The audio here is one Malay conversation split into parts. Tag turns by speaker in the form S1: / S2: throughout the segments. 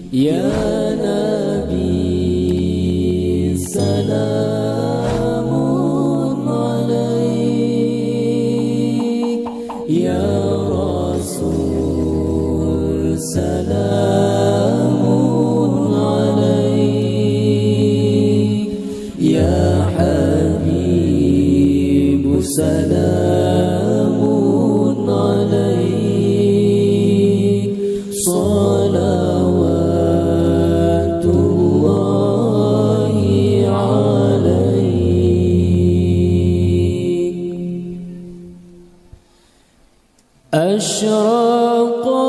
S1: Ya Nabi salamun alaik, Ya Rasul salamun alaik, Ya Habib salamun alaik, salawatullahi alaik. Ashraqal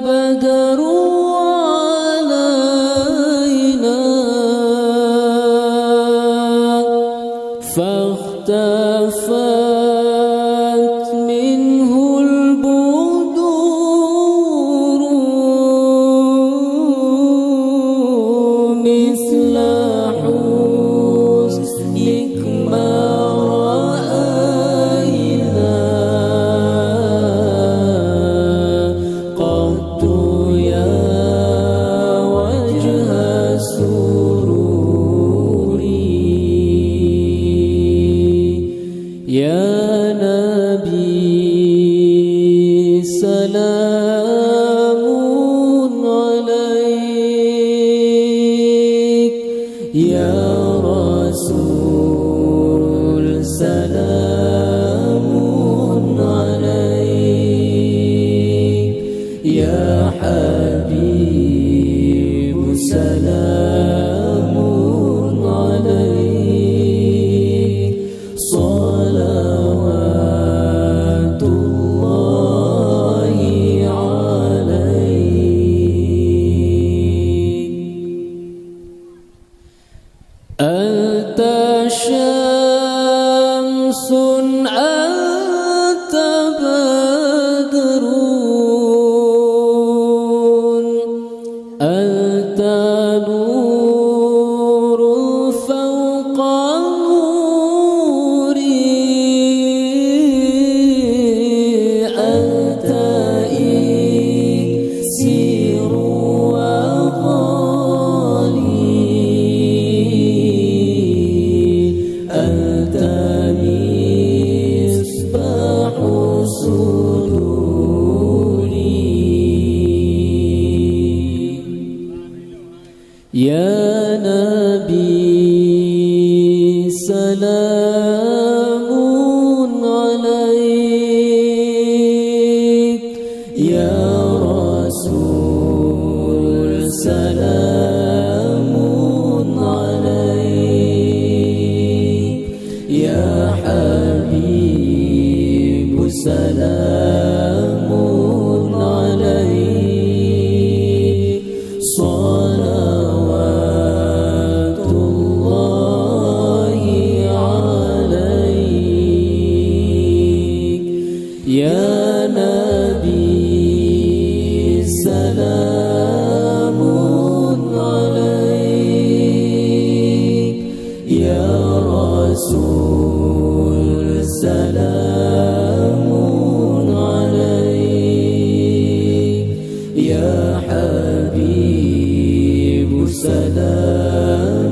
S1: badru alaina فاختفت منه البدور مثل حسنك ما رأينا قط يا وجه سروري. Ya Nabi salamun alaik, Ya Rasul salamun alaik, Ya Habib salamun alaik, salawatullahi alaik. Anta syamsun anta badrun, anta nurun fawqa Ya Nabi salamun alaik, Ya Rasul salamun alaik, Ya Habib salamun alaik, salawatullahi alaik. Ya Nabi salamun alaik, Ya Rasul salamun alaik, Ya Habib salamun